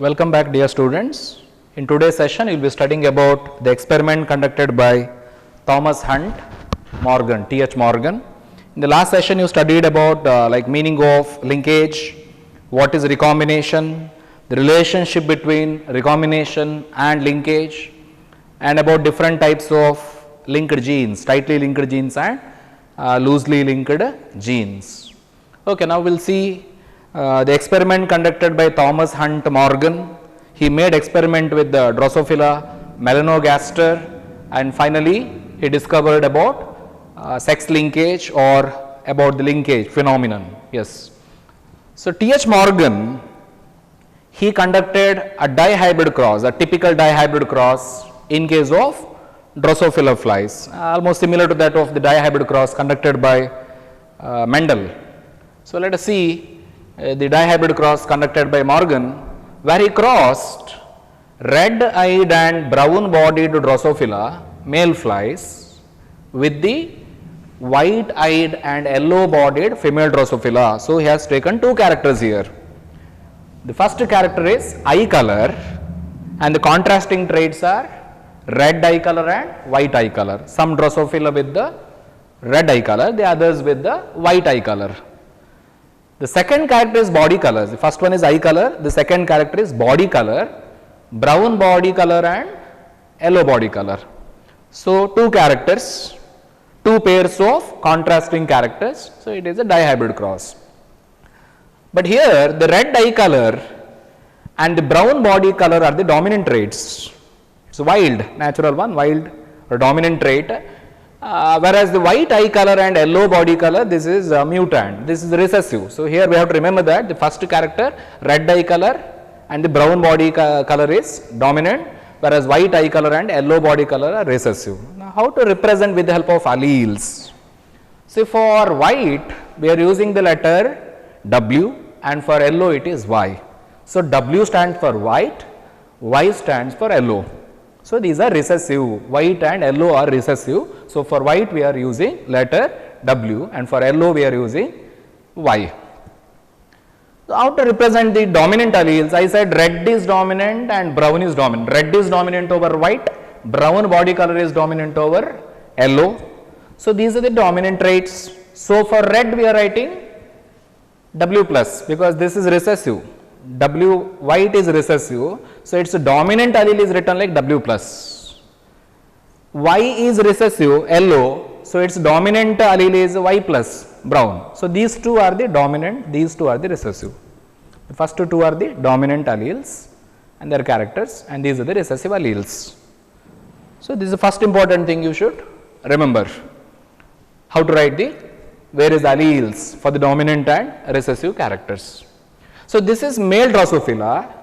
Welcome back, dear students. In today's session, you will be studying about the experiment conducted by Thomas Hunt Morgan, T.H. Morgan. In the last session, you studied about meaning of linkage, what is recombination, the relationship between recombination and linkage, and about different types of linked genes, tightly linked genes and loosely linked genes. Okay, now we will see the experiment conducted by Thomas Hunt Morgan. He made experiment with the Drosophila melanogaster, and finally he discovered about sex linkage or about the linkage phenomenon. Yes. So T.H. Morgan, he conducted a dihybrid cross, a typical dihybrid cross in case of Drosophila flies, almost similar to that of the dihybrid cross conducted by Mendel. So let us see the dihybrid cross conducted by Morgan, where he crossed red-eyed and brown-bodied Drosophila male flies with the white-eyed and yellow-bodied female Drosophila. So he has taken two characters here. The first character is eye color, and the contrasting traits are red eye color and white eye color. Some Drosophila with the red eye color, the others with the white eye color. The second character is body colors. The first one is eye color, the second character is body color, brown body color and yellow body color. So two characters, two pairs of contrasting characters. So it is a dihybrid cross. But here the red eye color and the brown body color are the dominant traits. It's a wild, natural one, wild or dominant trait. Whereas the white eye color and yellow body color, this is mutant, this is recessive. So here we have to remember that the first character, red eye color and the brown body color is dominant, whereas white eye color and yellow body color are recessive. Now how to represent with the help of alleles? See, for white we are using the letter W, and for yellow it is Y. So W stands for white, Y stands for yellow. So these are recessive, white and yellow are recessive. So for white we are using letter W, and for yellow we are using Y. So how to represent the dominant alleles? I said red is dominant and brown is dominant. Red is dominant over white, brown body color is dominant over yellow. So these are the dominant traits. So for red we are writing W plus, because this is recessive. W white is recessive, so its dominant allele is written like W plus. Y is recessive, yellow, so its dominant allele is Y plus, brown. So these two are the dominant, these two are the recessive. The first two are the dominant alleles and their characters, and these are the recessive alleles. So this is the first important thing you should remember. How to write the various alleles for the dominant and recessive characters. So this is male Drosophila.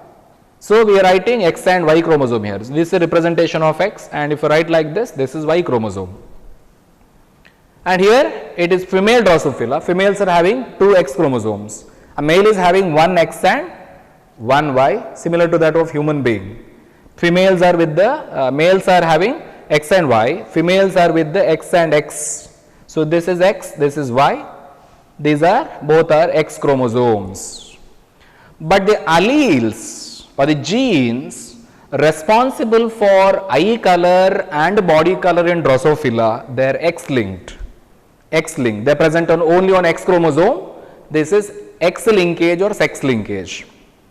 So we are writing X and Y chromosome here. So this is a representation of X, and if you write like this, this is Y chromosome. And here it is female Drosophila. Females are having two X chromosomes. A male is having one X and one Y, similar to that of human being. Females are with the males are having X and Y. Females are with the X and X. So this is X, this is Y. These are both are X chromosomes. But the alleles or the genes responsible for eye color and body color in Drosophila, they are X linked. X linked. They are present only on X chromosome. This is X linkage or sex linkage.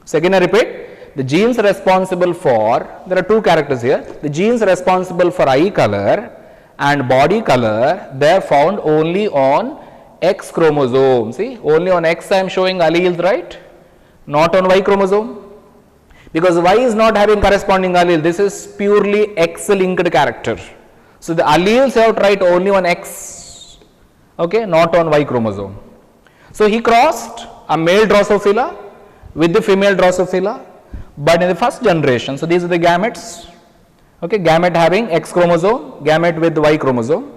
So again I repeat, the genes responsible for, there are two characters here, the genes responsible for eye color and body color, they are found only on X chromosome. See, only on X I am showing alleles, right? Not on Y chromosome, because Y is not having corresponding allele. This is purely X linked character. So the alleles have to write only on X, okay, not on Y chromosome. So he crossed a male Drosophila with the female Drosophila, but in the first generation, so these are the gametes, okay, gamete having X chromosome, gamete with Y chromosome,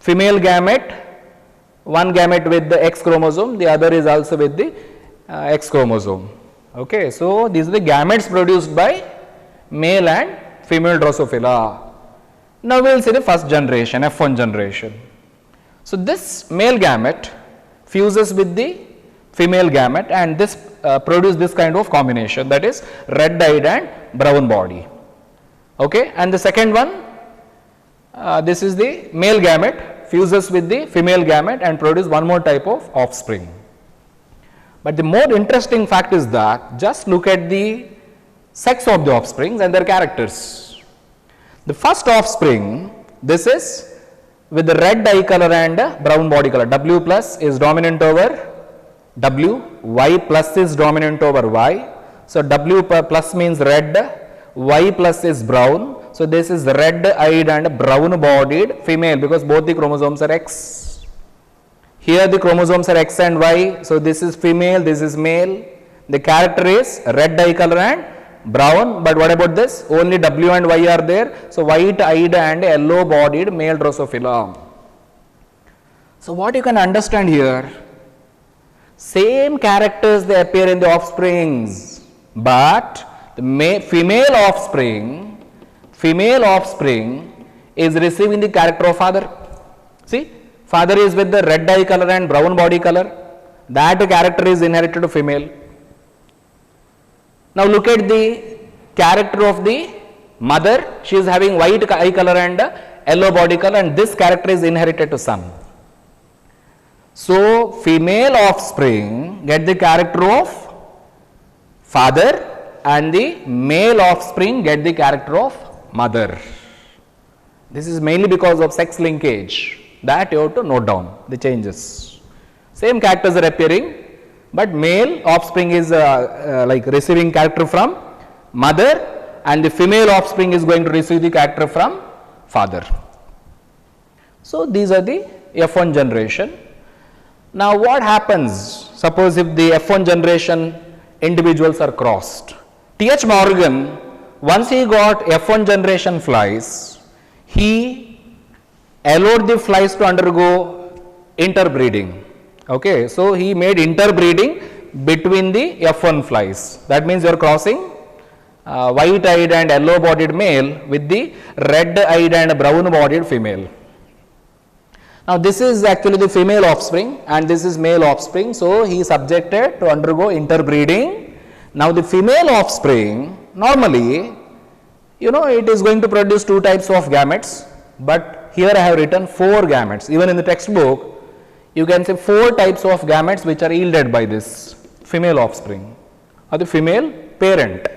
female gamete, one gamete with the X chromosome, the other is also with the X chromosome. Okay, so these are the gametes produced by male and female Drosophila. Now we will see the first generation, F1 generation. So this male gamete fuses with the female gamete, and this produce this kind of combination, that is red eyed and brown body. Okay, and the second one, this is the male gamete fuses with the female gamete and produce one more type of offspring. But the more interesting fact is that just look at the sex of the offsprings and their characters. The first offspring, this is with the red eye color and brown body color, W plus is dominant over W, Y plus is dominant over Y. So, W plus means red, Y plus is brown. So, this is red eyed and brown bodied female, because both the chromosomes are X. Here the chromosomes are X and Y. So, this is female, this is male. The character is red eye color and brown, but what about this? Only W and Y are there. So, white eyed and yellow bodied male Drosophila. So, what you can understand here, same characters they appear in the offsprings, but the female offspring is receiving the character of father. See, father is with the red eye color and brown body color, that character is inherited to female. Now look at the character of the mother, she is having white eye color and yellow body color, and this character is inherited to son. So female offspring get the character of father and the male offspring get the character of mother. This is mainly because of sex linkage, that you have to note down the changes. Same characters are appearing, but male offspring is like receiving character from mother, and the female offspring is going to receive the character from father. So these are the F1 generation. Now what happens, suppose if the F1 generation individuals are crossed. T.H. Morgan, once he got F1 generation flies, he allowed the flies to undergo interbreeding. Okay, so he made interbreeding between the F1 flies. That means you are crossing white eyed and yellow bodied male with the red eyed and brown bodied female. Now this is actually the female offspring and this is male offspring, so he is subjected to undergo interbreeding. Now the female offspring, normally, you know, it is going to produce two types of gametes, but here I have written 4 gametes. Even in the textbook, you can say 4 types of gametes which are yielded by this female offspring or the female parent.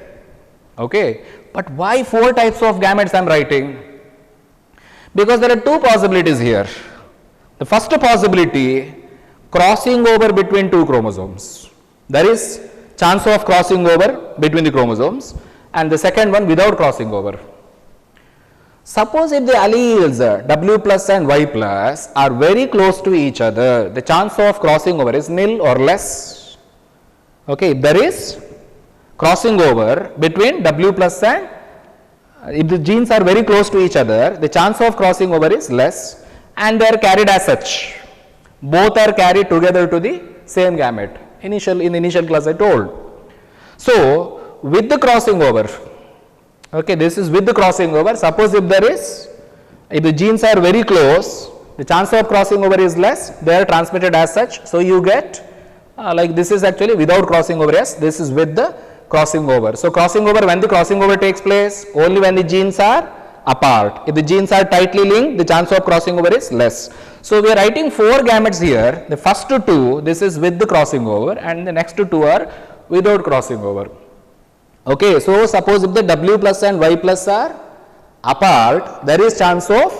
Okay, but why 4 types of gametes I am writing? Because there are 2 possibilities here. The first possibility, crossing over between 2 chromosomes. There is chance of crossing over between the chromosomes, and the second one without crossing over. Suppose if the alleles W plus and Y plus are very close to each other, the chance of crossing over is nil or less. Okay, if there is crossing over between W plus and if the genes are very close to each other, the chance of crossing over is less, and they are carried as such. Both are carried together to the same gamete. In the initial class I told. So with the crossing over, okay, this is with the crossing over. Suppose if the genes are very close, the chance of crossing over is less, they are transmitted as such. So you get like this is actually without crossing over, yes, this is with the crossing over. So crossing over, when the crossing over takes place, only when the genes are apart. If the genes are tightly linked, the chance of crossing over is less. So we are writing 4 gametes here. The first 2, this is with the crossing over, and the next 2 are without crossing over. Okay, so suppose if the W plus and Y plus are apart, there is chance of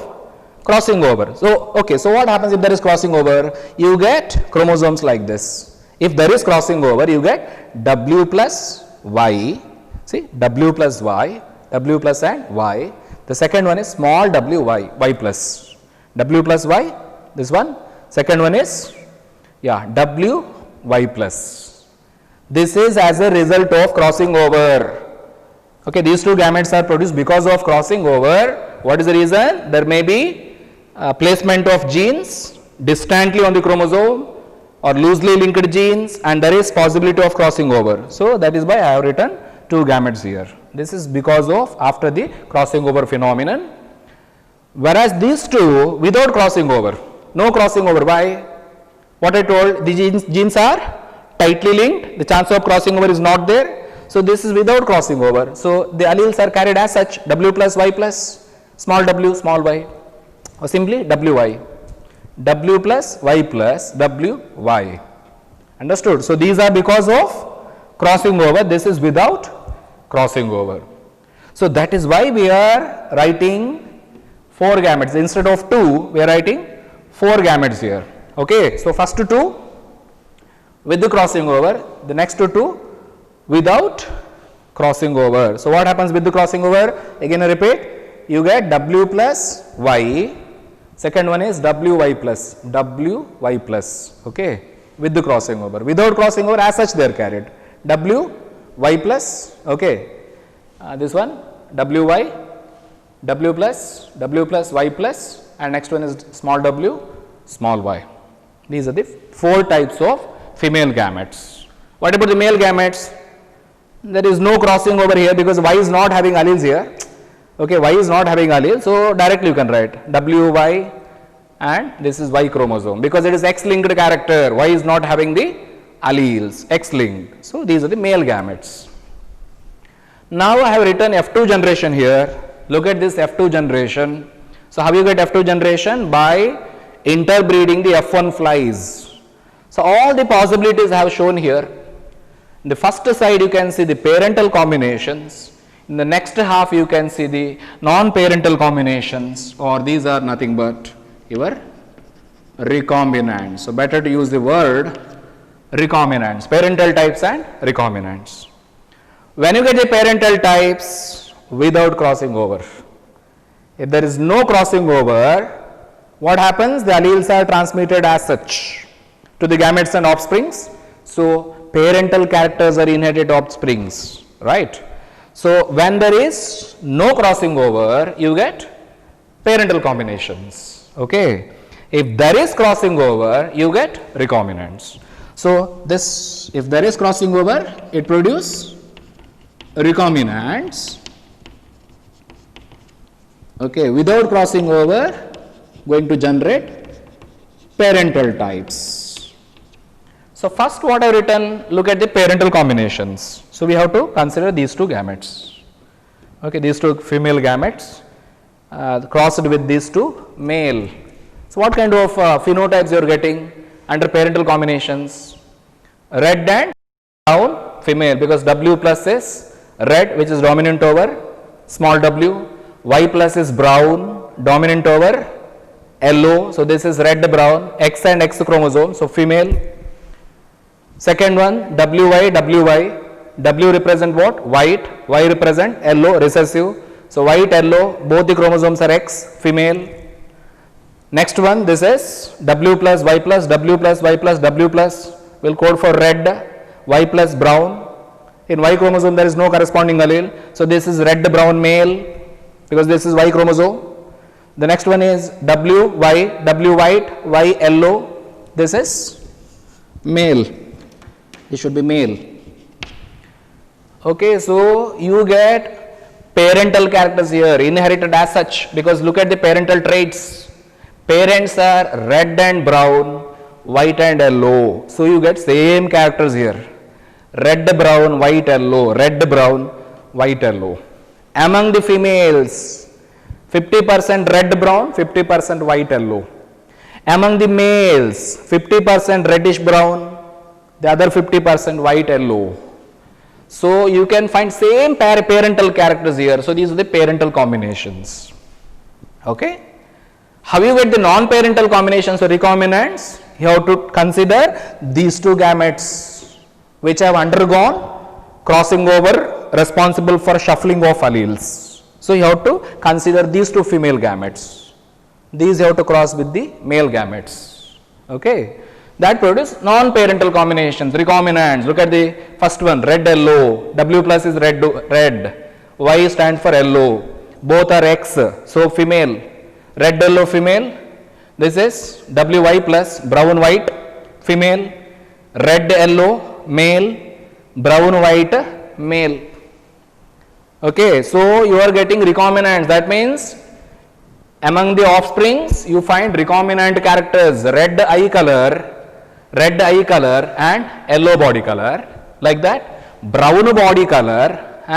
crossing over. So, okay, so what happens if there is crossing over? You get chromosomes like this. If there is crossing over, you get W plus Y, see, W plus Y, W plus and Y. The second one is small w y, y plus, W plus Y, this one. Second one is, yeah, W Y plus. This is as a result of crossing over. Okay, these 2 gametes are produced because of crossing over. What is the reason? There may be placement of genes distantly on the chromosome or loosely linked genes, and there is possibility of crossing over. So that is why I have written 2 gametes here. This is because of after the crossing over phenomenon. Whereas these 2 without crossing over, no crossing over. Why? What I told, the genes are tightly linked, the chance of crossing over is not there. So this is without crossing over. So the alleles are carried as such, W plus Y plus small w small y, or simply Wy. W plus Y plus Wy. Understood? So these are because of crossing over, this is without crossing over. So that is why we are writing 4 gametes. Instead of 2, we are writing 4 gametes here. Okay. So first 2 with the crossing over, the next 2 without crossing over. So what happens with the crossing over? Again I repeat, you get W plus Y, second one is Wy plus, okay, with the crossing over. Without crossing over, as such they are carried. Wy plus, okay, this one Wy, W plus Y plus, and next one is small w, small y. These are the 4 types of female gametes. What about the male gametes? There is no crossing over here because Y is not having alleles here. Okay, Y is not having allele, so directly you can write Wy and this is Y chromosome because it is X-linked character. Y is not having the alleles, X-linked. So these are the male gametes. Now I have written F2 generation here. Look at this F2 generation. So how you get F2 generation? By interbreeding the F1 flies. So all the possibilities I have shown here. In the first side you can see the parental combinations. In the next half you can see the non-parental combinations, or these are nothing but your recombinants. So better to use the word recombinants, parental types and recombinants. When you get the parental types without crossing over, if there is no crossing over, what happens? The alleles are transmitted as such to the gametes and offsprings. So parental characters are inherited offsprings, right? So when there is no crossing over, you get parental combinations, okay. If there is crossing over, you get recombinants. So this, if there is crossing over, it produces recombinants, okay. Without crossing over, going to generate parental types. So first what I have written, look at the parental combinations. So we have to consider these 2 gametes, okay, these 2 female gametes crossed with these 2 male. So what kind of phenotypes you are getting under parental combinations? Red and brown female, because W plus is red, which is dominant over small w, Y plus is brown, dominant over yellow. So this is red brown, X and X chromosome, so female. Second one Wy, W represent what? White, Y represent yellow, recessive. So white, yellow, both the chromosomes are X, female. Next one, this is W plus Y plus, W plus Y plus, W plus will code for red, Y plus brown. In Y chromosome there is no corresponding allele. So this is red brown male because this is Y chromosome. The next one is W white, Y yellow. This is male. It should be male. Okay, so you get parental characters here inherited as such, because look at the parental traits. Parents are red and brown, white and yellow. So you get same characters here. Red, brown, white, yellow, red, brown, white, yellow. Among the females, 50% red, brown, 50% white, yellow. Among the males, 50% reddish brown, the other 50% white, yellow. So you can find same parental characters here. So these are the parental combinations. Okay. How you get the non-parental combinations or recombinants? You have to consider these 2 gametes which have undergone crossing over, responsible for shuffling of alleles. So you have to consider these 2 female gametes. These you have to cross with the male gametes. Okay. That produce non-parental combinations, recombinants. Look at the first one, red, yellow. W plus is red, Y stands for yellow. Both are X, so female. Red, yellow, female. This is Wy plus, brown, white, female. Red, yellow, male. Brown, white, male. Okay, so you are getting recombinants. That means among the offsprings you find recombinant characters. Red eye color red eye color and yellow body color, like that, brown body color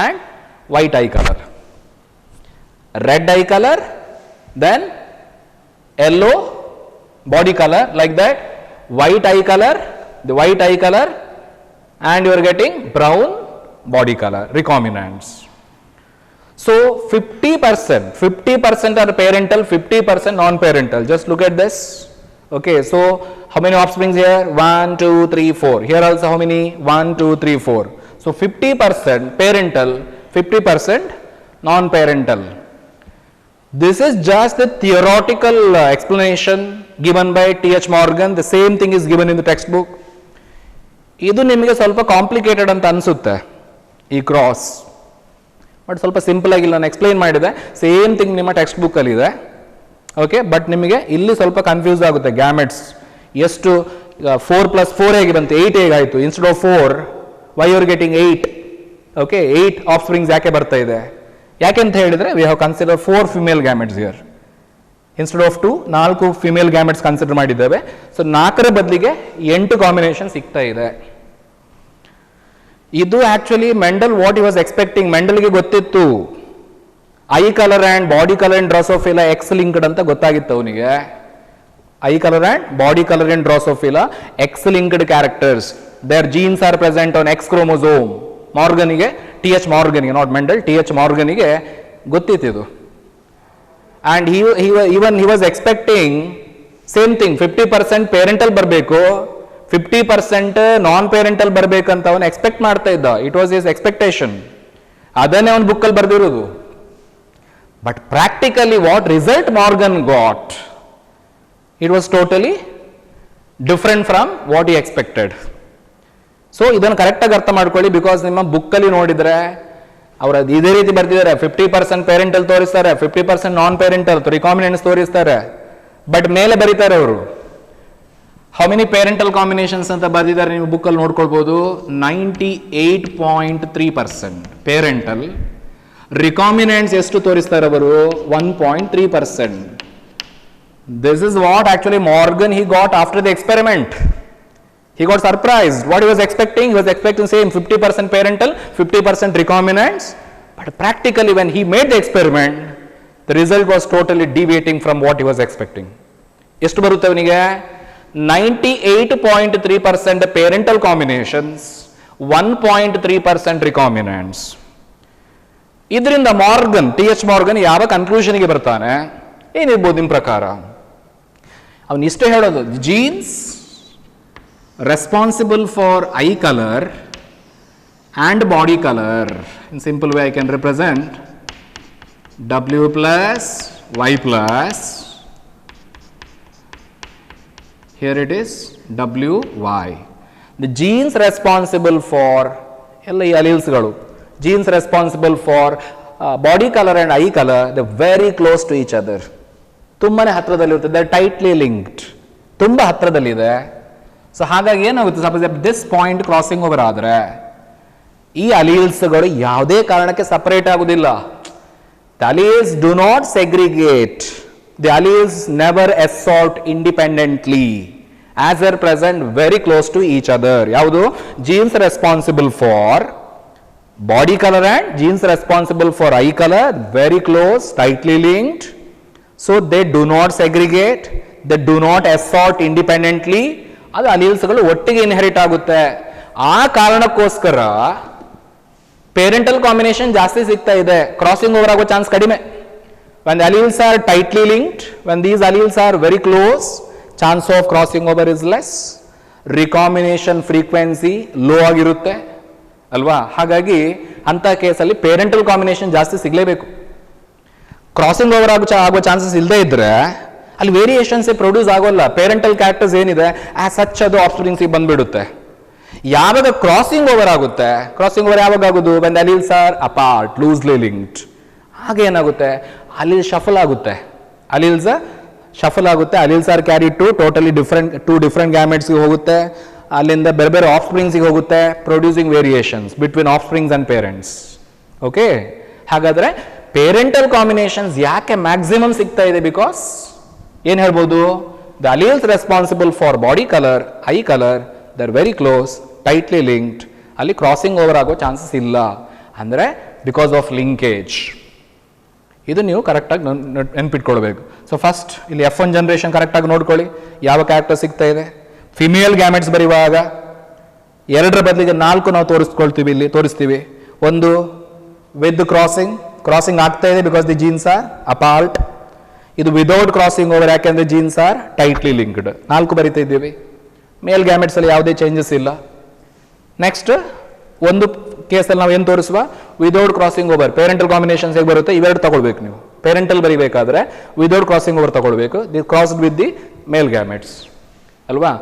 and white eye color. Red eye color, then yellow body color, like that, white eye color, the white eye color, and you are getting brown body color, recombinants. So 50% are parental, 50% non-parental. Just look at this. Okay, so how many offsprings here? 1, 2, 3, 4. Here also how many? 1, 2, 3, 4. So 50% parental, 50% non-parental. This is just the theoretical explanation given by T.H. Morgan. The same thing is given in the textbook. ಇದು ನಿಮಗೆ ಸ್ವಲ್ಪ complicated ಅಂತ ಅನಿಸುತ್ತೆ ಈ cross, but ಸ್ವಲ್ಪ simple ಆಗಿಲ್ಲ. ನಾನು explain ಮಾಡಿದೆ, ಸೇಮ್ ಥಿಂಗ್ ನಿಮ್ಮ ಟೆಕ್ಸ್ಟ್ ಬುಕ್ಕಲ್ಲಿ ಇದೆ. ಓಕೆ, ಬಟ್ ನಿಮಗೆ ಇಲ್ಲಿ ಸ್ವಲ್ಪ ಕನ್ಫ್ಯೂಸ್ ಆಗುತ್ತೆ. ಗ್ಯಾಮೆಟ್ಸ್ ಎಷ್ಟು 4 + 4 ಹೇಗೆ ಬಂತು, 8 ಹೇಗಾಯಿತು, instead of 4 why you are getting 8. Okay, 8 of springs ಯಾಕೆ ಬರ್ತಾ ಇದೆ? ಯಾಕೆಂತ ಹೇಳಿದರೆ we have consider 4 female gametes here instead of 2, 4 female gametes consider ಮಾಡಿದ್ದೇವೆ. ಸೊ 4ರ ಬದಲಿಗೆ 8 ಕಾಂಬಿನೇಷನ್ ಸಿಗ್ತಾ ಇದೆ. ಇದು actually Mendel what he was expecting. ಮೆಂಡಲ್ಗೆ ಗೊತ್ತಿತ್ತು eye colour and body colour and drosophila X linked ಅಂತ ಗೊತ್ತಾಗಿತ್ತು ಅವನಿಗೆ. Eye colour and body colour and drosophila X linked characters, there genes are present on X chromosome. ಮಾರ್ಗನಿಗೆ, T.H. ಮಾರ್ಗನಿಗೆ, not Mendel, T.H. ಮಾರ್ಗನಿಗೆ ಗೊತ್ತಿತ್ತು. And even he was expecting same thing, 50% parental ಬರಬೇಕು, 50% non parental ಬರಬೇಕಂತ ಅವನು expect ಮಾಡ್ತಾ ಇದ್ದ. It was his expectation. ಅದನ್ನೇ ಅವನು ಬುಕ್ಕಲ್ಲಿ ಬರೆದಿರೋದು. But practically what result Morgan got, it was totally different from what he expected. So ಇದನ್ನು ಕರೆಕ್ಟಾಗಿ ಅರ್ಥ ಮಾಡ್ಕೊಳ್ಳಿ. ಬಿಕಾಸ್ ನಿಮ್ಮ ಬುಕ್ಕಲ್ಲಿ ನೋಡಿದರೆ ಅವರು ಇದೇ ರೀತಿ ಬರ್ತಿದ್ದಾರೆ, 50% ಪೇರೆಂಟಲ್ ತೋರಿಸ್ತಾರೆ, 50% ನಾನ್ ಪೇರೆಂಟಲ್ ರಿಕಾಂಬಿನೆಂಟ್ಸ್ ತೋರಿಸ್ತಾರೆ. ಬಟ್ ಮೇಲೆ ಬರೀತಾರೆ ಅವರು ಹೌ ಮೆನಿ ಪೇರೆಂಟಲ್ ಕಾಂಬಿನೇಷನ್ಸ್ ಅಂತ ಬರೆದಿದ್ದಾರೆ. ನೀವು ಬುಕ್ಕಲ್ಲಿ ನೋಡ್ಕೊಳ್ಬೋದು. 98.3% ಪೇರೆಂಟಲ್. ರಿಕಾಂಬಿನೆಂಟ್ಸ್ ಎಷ್ಟು ತೋರಿಸ್ತಾರೆ ಅವರು? 1.3%. This is what actually Morgan he got after the experiment. He got surprised. What he was expecting? He was expecting same 50% parental, 50% recombinants. But practically when he made the experiment, the result was totally deviating from what he was expecting. ಎಷ್ಟು ಬರುತ್ತೆ ಅವನಿಗೆ? 98.3% parental combinations, 1.3% recombinants. ಇದರಿಂದ Morgan, T.H. Morgan ಯಾವ ಕನ್ಕ್ಲೂಷನ್ಗೆ ಬರ್ತಾನೆ? ಏನಿರ್ಬೋದು ನಿಮ್ಮ ಪ್ರಕಾರ? ಅವನು ಇಷ್ಟೇ ಹೇಳೋದು, jeans responsible for eye color and body color. In simple way I can represent W plus Y plus, here it is WY. The genes responsible for ಎಲ್ಲ ಈ alleles-ಗಳು, genes responsible for body color and eye color, they are very close to each other. ತುಂಬಾನೇ ಹತ್ತಿರದಲ್ಲಿರುತ್ತೆ. they are tightly linked. ತುಂಬ ಹತ್ತಿರದಲ್ಲಿದೆ. So ಹಾಗಾಗಿ ಏನಾಗುತ್ತೆ, suppose this point crossing over ಆದರೆ ಈ ಅಲೀಲ್ಸ್ಗಳು ಯಾವುದೇ ಕಾರಣಕ್ಕೆ ಸಪರೇಟ್ ಆಗುವುದಿಲ್ಲ. The alleles do not segregate, the alleles never assort independently as are present very close to each other. ಯಾವುದು? Genes responsible for body colour and genes responsible for eye colour, very close, tightly linked. So they do not segregate, they do not assort independently. ಅದು ಅಲೀಲ್ಸ್ಗಳು ಒಟ್ಟಿಗೆ inherit ಆಗುತ್ತೆ. ಆ ಕಾರಣಕ್ಕೋಸ್ಕರ parental combination ಜಾಸ್ತಿ ಸಿಗ್ತಾ ಇದೆ, ಕ್ರಾಸಿಂಗ್ ಓವರ್ ಆಗೋ ಚಾನ್ಸ್ ಕಡಿಮೆ. when the alleles are tightly linked, when these alleles are very close, chance of crossing over is less, recombination frequency low ಆಗಿರುತ್ತೆ ಅಲ್ವಾ. ಹಾಗಾಗಿ ಅಂತ ಕೇಸಲ್ಲಿ ಪೇರೆಂಟಲ್ ಕಾಂಬಿನೇಷನ್ ಜಾಸ್ತಿ ಸಿಗಲೇಬೇಕು. ಕ್ರಾಸಿಂಗ್ ಓವರ್ ಆಗೋ ಚಾನ್ಸಸ್ ಇಲ್ಲದೆ ಇದ್ರೆ ಅಲ್ಲಿ ವೇರಿಯೇಷನ್ಸ್ ಪ್ರೊಡ್ಯೂಸ್ ಆಗೋಲ್ಲ. ಪೇರೆಂಟಲ್ ಕ್ಯಾರೆಕ್ಟರ್ಸ್ ಏನಿದೆ ಆಸ್ ಸಚ್ ಅದು ಆಫ್ಸ್ಪ್ರಿಂಗ್ಸ್ ಬಂದ್ಬಿಡುತ್ತೆ. ಯಾವಾಗ ಕ್ರಾಸಿಂಗ್ ಓವರ್ ಆಗುತ್ತೆ, ಕ್ರಾಸಿಂಗ್ ಓವರ್ ಯಾವಾಗ ಆಗೋದು? when the alleles are apart, loosely linked, ಆಗ ಏನಾಗುತ್ತೆ? ಅಲೀಲ್ ಶಫಲ್ ಆಗುತ್ತೆ, ಅಲೀಲ್ಸ್ ಶಫಲ್ ಆಗುತ್ತೆ. Alleles are carry to totally different ಗ್ಯಾಮೆಟ್ಸ್ಗೆ ಹೋಗುತ್ತೆ, ಅಲ್ಲಿಂದ ಬೇರೆ ಬೇರೆ ಆಫ್ಸ್ಪ್ರಿಂಗ್ಸ್ಗೆ ಹೋಗುತ್ತೆ, producing variations between offsprings and parents. Okay, ಹಾಗಾದ್ರೆ ಪೇರೆಂಟಲ್ ಕಾಂಬಿನೇಷನ್ಸ್ ಯಾಕೆ ಮ್ಯಾಕ್ಸಿಮಮ್ ಸಿಗ್ತಾ ಇದೆ? ಬಿಕಾಸ್ ಏನು ಹೇಳ್ಬೋದು, the alleles responsible for body color, eye color, they are very close, tightly linked. ಅಲ್ಲಿ ಕ್ರಾಸಿಂಗ್ ಓವರ್ ಆಗೋ ಚಾನ್ಸಸ್ ಇಲ್ಲ, ಅಂದರೆ ಬಿಕಾಸ್ ಆಫ್ ಲಿಂಕೇಜ್. ಇದು ನೀವು ಕರೆಕ್ಟಾಗಿ ನೆನ್ಪಿಟ್ಕೊಳ್ಬೇಕು. ಸೊ ಫಸ್ಟ್ ಇಲ್ಲಿ F1 ಜನರೇಷನ್ ಕರೆಕ್ಟಾಗಿ ನೋಡ್ಕೊಳ್ಳಿ, ಯಾವ ಕ್ಯಾರೆಕ್ಟರ್ ಸಿಗ್ತಾ ಇದೆ. ಫಿಮೇಲ್ ಗ್ಯಾಮೆಟ್ಸ್ ಬರೆಯುವಾಗ 2ರ ಬದಲಿಗೆ 4 ನಾವು ತೋರಿಸ್ತೀವಿ. ಒಂದು ವಿತ್ ಕ್ರಾಸಿಂಗ್ ಆಗ್ತಾ ಇದೆ because the jeans R apart. ಇದು ವಿದೌಟ್ ಕ್ರಾಸಿಂಗ್ ಓವರ್, ಯಾಕೆಂದ್ರೆ ಜೀನ್ಸ್ ಆರ್ ಟೈಟ್ಲಿ ಲಿಂಕ್ಡ್. 4 ಬರಿತಾ ಇದ್ದೀವಿ. ಮೇಲ್ ಗ್ಯಾಮೆಟ್ಸ್ ಅಲ್ಲಿ ಯಾವುದೇ ಚೇಂಜಸ್ ಇಲ್ಲ. ನೆಕ್ಸ್ಟ್ ಒಂದು ಕೇಸಲ್ಲಿ ನಾವು ಏನು ತೋರಿಸುವ, without crossing over. Parental combinations ಹೇಗೆ ಬರುತ್ತೆ, ಇವೆರಡು ತಗೊಳ್ಬೇಕು ನೀವು. ಪೇರೆಂಟಲ್ ಬರಿಬೇಕಾದ್ರೆ ವಿದೌಟ್ ಕ್ರಾಸಿಂಗ್ ಓವರ್ ತಗೊಳ್ಬೇಕು, the crossed with the male gametes ಅಲ್ವಾ.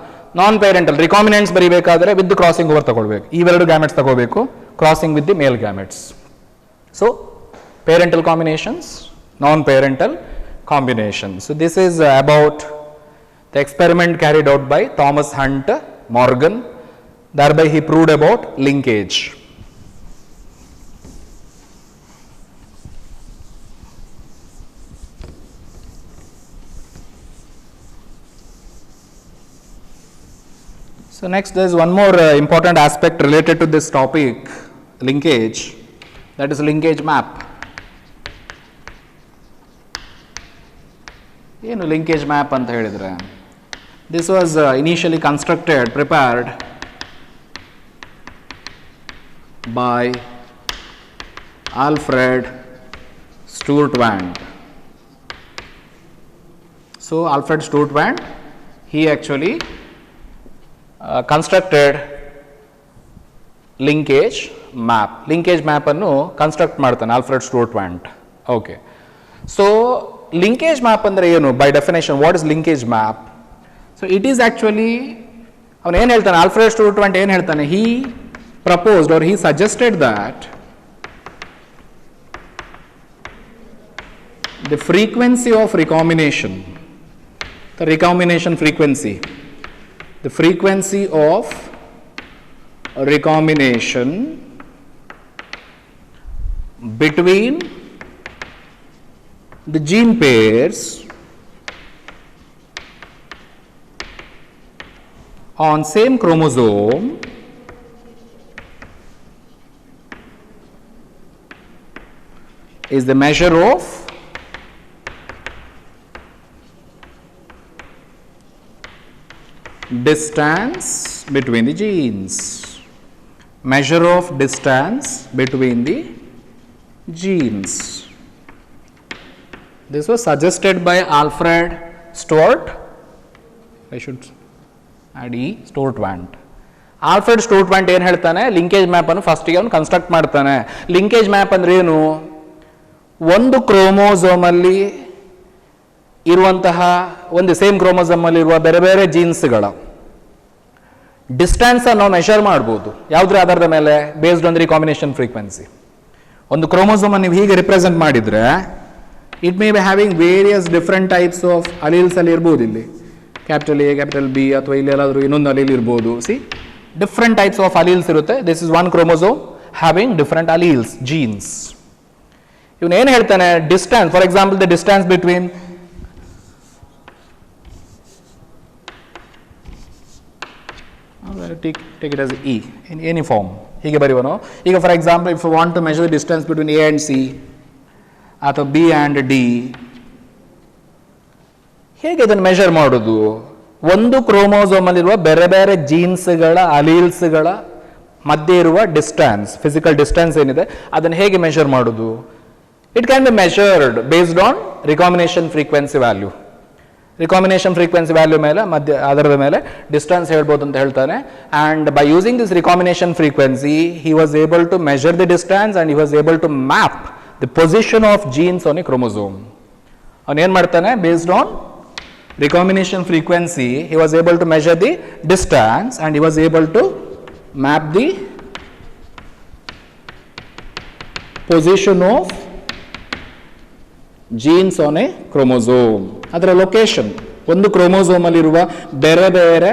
ನಾನ್ ಪೇರೆಂಟಲ್ ರಿಕಾಮಿನೆಂಟ್ಸ್ ಬರಿಬೇಕಾದ್ರೆ ವಿತ್ ಕ್ರಾಸಿಂಗ್ ಓವರ್ ತಗೊಳ್ಬೇಕು, ಇವೆರಡು ಗ್ಯಾಮೆಟ್ಸ್ ತಗೋಬೇಕು, crossing with the male gametes. So parental combinations, non-parental combinations. So this is about the experiment carried out by Thomas Hunt Morgan. Thereby he proved about linkage. So next there is one more important aspect related to this topic, linkage, that is linkage map. ಏನು linkage map ಅಂತ ಹೇಳಿದರೆ, this was initially prepared by Alfred Sturtevant. So Alfred Sturtevant he actually constructed linkage map. linkage map ಅನ್ನು construct ಮಾಡ್ತಾನೆ Alfred Sturtevant. Okay, so linkage map ಅಂದ್ರೆ ಏನು? by definition what is linkage map? so it is actually, ಅವನು ಏನು ಹೇಳ್ತಾನೆ, Alfred Sturtevant ಏನು ಹೇಳ್ತಾನೆ, he proposed or he suggested that the frequency of recombination, the recombination frequency, the frequency of recombination between the gene pairs on same chromosome is the measure of distance between the genes. Measure of distance between the genes. This was suggested by Alfred Stuart. I should add E. Sturtevant. Alfred Sturtevant ಏನು ಹೇಳ್ತಾನೆ, linkage map ಅನ್ನು ಫಸ್ಟಿಗೆ ಅವನು construct ಮಾಡ್ತಾನೆ. Linkage map ಅಂದ್ರೆ ಏನು? ಒಂದು ಕ್ರೋಮೋಸೋಮಲ್ಲಿ ಇರುವಂತಹ, ಒಂದು ಸೇಮ್ ಕ್ರೋಮೋಸೋಮಲ್ಲಿ ಇರುವ ಬೇರೆ ಬೇರೆ ಜೀನ್ಸ್ಗಳ ಡಿಸ್ಟೆನ್ಸ್ ನಾವು ಮೆಷರ್ ಮಾಡ್ಬೋದು. ಯಾವುದ್ರ ಆಧಾರದ ಮೇಲೆ? Based on the recombination frequency. ಒಂದು ಕ್ರೋಮೋಸೋಮ್ ನೀವು ಹೀಗೆ ರಿಪ್ರೆಸೆಂಟ್ ಮಾಡಿದ್ರೆ it may be having various different types of alleles ಅಲ್ಲಿ ಇರ್ಬೋದು. ಇಲ್ಲಿ ಕ್ಯಾಪಿಟಲ್ ಎ, ಕ್ಯಾಪಿಟಲ್ ಬಿ, ಅಥವಾ ಇಲ್ಲಿ ಎಲ್ಲಾದರೂ ಇನ್ನೊಂದು ಅಲೀಲ್ ಇರ್ಬೋದು. See, different types of alleles ಇರುತ್ತೆ. This is one chromosome having different alleles, genes. ಇವನು ಏನು ಹೇಳ್ತಾನೆ, distance, for example the distance between take it as E in any form. ಹೀಗೆ ಬರೆಯುವನು. ಈಗ for example if you want to measure the distance between A and C ಅಥವಾ B and D, ಹೇಗೆ ಇದನ್ನು measure ಮಾಡೋದು? ಒಂದು ಕ್ರೋಮೋಸೋಮಲ್ಲಿರುವ ಬೇರೆ ಬೇರೆ ಜೀನ್ಸ್ಗಳ ಅಲೀಲ್ಸ್ಗಳ ಮಧ್ಯೆ ಇರುವ ಡಿಸ್ಟೆನ್ಸ್, ಫಿಸಿಕಲ್ ಡಿಸ್ಟೆನ್ಸ್ ಏನಿದೆ, ಅದನ್ನು ಹೇಗೆ ಮೆಷರ್ ಮಾಡೋದು? It can be measured based on recombination frequency value. Recombination frequency value ಮೇಲೆ ಅದರದ ಮೇಲೆ ಡಿಸ್ಟೆನ್ಸ್ ಹೇಳ್ಬೋದು ಅಂತ ಹೇಳ್ತಾನೆ. And by using this recombination frequency he was able to measure the distance and he was able to map the position of genes on a chromosome. ಅವನು ಏನು ಮಾಡ್ತಾನೆ, based on recombination frequency he was able to measure the distance and he was able to map the position of genes on a chromosome. ಅದರ location, ಒಂದು chromosome ಅಲ್ಲಿರುವ ಬೇರೆ ಬೇರೆ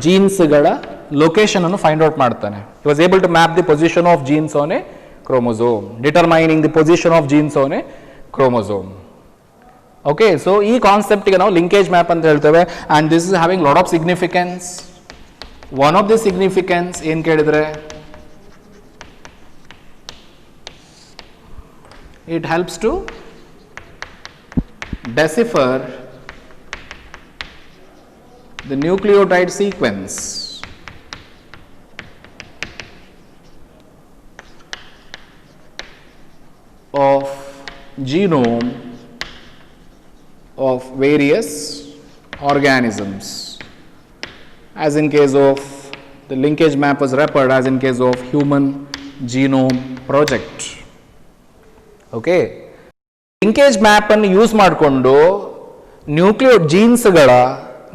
ಜೀನ್ಸ್ಗಳ location ಅನ್ನು find out ಮಾಡ್ತಾನೆ. he was able to map the position of genes on a chromosome, determining the position of genes on a chromosome. Okay, so ಈ ಕಾನ್ಸೆಪ್ಟ್ಗೆ ನಾವು linkage map ಅಂತ ಹೇಳ್ತೇವೆ. And this is having lot of significance. One of the significance ಏನು ಕೇಳಿದರೆ, it helps to decipher the nucleotide sequence of genome of various organisms, as in case of the linkage map was referred as in case of Human Genome Project. Okay, ಲಿಂಕೇಜ್ ಮ್ಯಾಪನ್ನು use ಮಾಡಿಕೊಂಡು ಜೀನ್ಸ್ಗಳ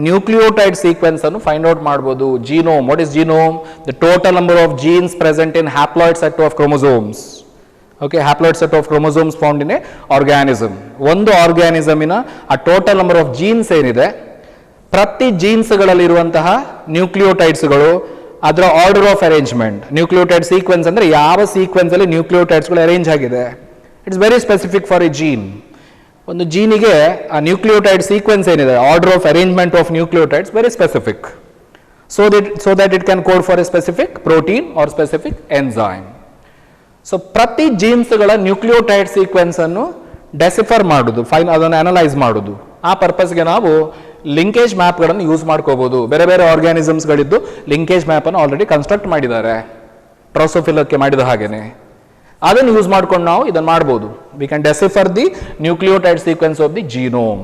nucleotide ಸೀಕ್ವೆನ್ಸನ್ನು find out ಮಾಡ್ಬೋದು. Genome, what is genome? The total number of genes present in haploid set of chromosomes. Okay, haploid set of chromosomes found in a organism. ಒಂದು ಆರ್ಗ್ಯಾನಿಸಮಿನ ಆ total number of jeans ಏನಿದೆ, ಪ್ರತಿ ಜೀನ್ಸ್ಗಳಲ್ಲಿರುವಂತಹ ನ್ಯೂಕ್ಲಿಯೋಟೈಡ್ಸ್ಗಳು, ಅದರ order of arrangement. Nucleotide sequence ಅಂದರೆ ಯಾವ ಸೀಕ್ವೆನ್ಸಲ್ಲಿ ನ್ಯೂಕ್ಲಿಯೋಟೈಡ್ಸ್ಗಳು ಅರೇಂಜ್ ಆಗಿದೆ. It's very specific for a gene. ಒಂದು ಜೀನಿಗೆ ಆ ನ್ಯೂಕ್ಲಿಯೋಟೈಡ್ ಸೀಕ್ವೆನ್ಸ್ ಏನಿದೆ, order of arrangement of nucleotides very specific. So that it can code for a specific protein or specific enzyme. ಸೊ ಪ್ರತಿ ಜೀನ್ಸ್ಗಳ ನ್ಯೂಕ್ಲಿಯೋಟೈಡ್ ಸೀಕ್ವೆನ್ಸ್ ಅನ್ನು ಡೆಸಿಫರ್ ಮಾಡೋದು, ಅದನ್ನು ಅನಲೈಸ್ ಮಾಡೋದು. ಆ ಪರ್ಪಸ್ಗೆ ನಾವು ಲಿಂಕೇಜ್ ಮ್ಯಾಪ್ಗಳನ್ನು ಯೂಸ್ ಮಾಡ್ಕೋಬಹುದು. ಬೇರೆ ಬೇರೆ ಆರ್ಗ್ಯಾನಿಸಮ್ಸ್ಗಳಿದ್ದು ಲಿಂಕೇಜ್ ಮ್ಯಾಪನ್ನು ಆಲ್ರೆಡಿ ಕನ್ಸ್ಟ್ರಕ್ಟ್ ಮಾಡಿದ್ದಾರೆ, ಡ್ರೋಸೋಫಿಲಕ್ಕೆ ಮಾಡಿದ ಹಾಗೇನೆ. ಅದನ್ನು ಯೂಸ್ ಮಾಡ್ಕೊಂಡು ನಾವು ಇದನ್ನು ಮಾಡ್ಬೋದು. We can decipher the nucleotide sequence of the genome.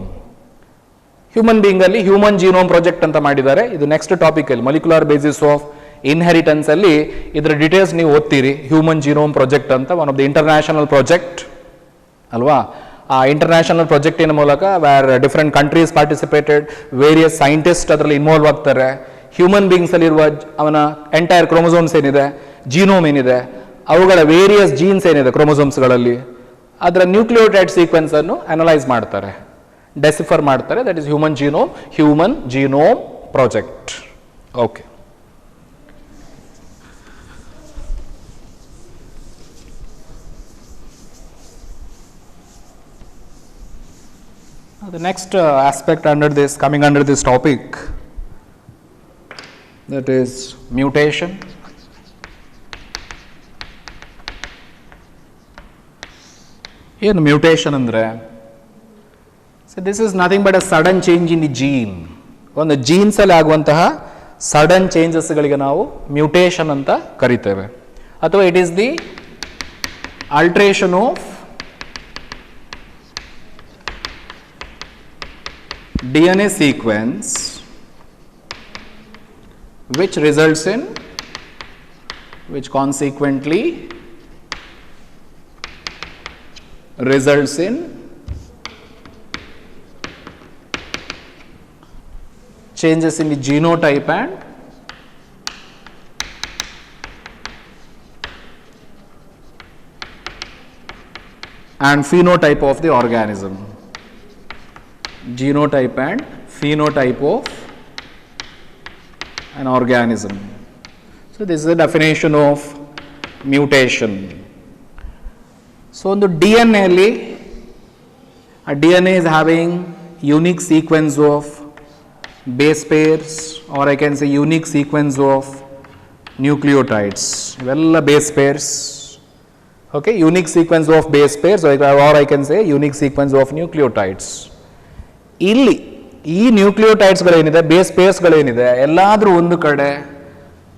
Human being ಅಲ್ಲಿ ಹ್ಯೂಮನ್ ಜೀನೋಮ್ ಪ್ರಾಜೆಕ್ಟ್ ಅಂತ ಮಾಡಿದ್ದಾರೆ. ಇದು ನೆಕ್ಸ್ಟ್ ಟಾಪಿಕ್ ಅಲ್ಲಿ, ಮೊಲಿಕ್ಯುಲರ್ ಬೇಸಿಸ್ ಆಫ್ ಇನ್ಹೆರಿಟೆನ್ಸ್ ಅಲ್ಲಿ ಇದರ ಡೀಟೇಲ್ಸ್ ನೀವು ಓದ್ತೀರಿ. ಹ್ಯೂಮನ್ ಜೀನೋಮ್ ಪ್ರಾಜೆಕ್ಟ್ ಅಂತ one of the international project ಅಲ್ವಾ. ಆ ಇಂಟರ್ನ್ಯಾಷನಲ್ ಪ್ರಾಜೆಕ್ಟಿನ ಮೂಲಕ where different countries participated, various scientist ಅದರಲ್ಲಿ ಇನ್ವಾಲ್ವ್ ಆಗ್ತಾರೆ. ಹ್ಯೂಮನ್ ಬೀಯಿಂಗ್ಸ್ ಅಲ್ಲಿ ಇರುವ ಅವನ ಎಂಟೈರ್ ಕ್ರೋಮೋಸೋಮ್ಸ್ ಏನಿದೆ, ಜೀನೋಮ್ ಏನಿದೆ, ಅವುಗಳ ವೇರಿಯಸ್ ಜೀನ್ಸ್ ಏನಿದೆ ಕ್ರೋಮೋಸೋಮ್ಸ್ಗಳಲ್ಲಿ, ಅದರ ನ್ಯೂಕ್ಲಿಯೋಟೈಡ್ ಸೀಕ್ವೆನ್ಸ್ ಅನ್ನು ಅನಲೈಸ್ ಮಾಡ್ತಾರೆ, ಡೆಸಿಫರ್ ಮಾಡ್ತಾರೆ. That is human genome project. Okay, the next aspect coming under this topic, that is mutation. ಏನು ಮ್ಯೂಟೇಷನ್ ಅಂದರೆ, so this is nothing but a sudden change in the gene. ಒಂದು ಜೀನ್ಸಲ್ಲಿ ಆಗುವಂತಹ sudden ಚೇಂಜಸ್ಗಳಿಗೆ ನಾವು mutation ಅಂತ ಕರಿತೇವೆ. ಅಥವಾ it is the adulteration of DNA sequence which consequently results in changes in the genotype and phenotype of the organism. Genotype and phenotype of an organism. So this is the definition of mutation. So on the DNA ಅಲ್ಲಿ, a DNA is having unique sequence of base pairs, or I can say unique sequence of nucleotides. ಇವೆಲ್ಲ base pairs. Okay, unique sequence of base pairs, or I can say unique sequence of nucleotides. ಇಲ್ಲಿ ಈ ನ್ಯೂಕ್ಲಿಯೋಟೈಡ್ಸ್ಗಳೇನಿದೆ, base ಪೇರ್ಸ್ಗಳೇನಿದೆ, ಎಲ್ಲಾದರೂ ಒಂದು ಕಡೆ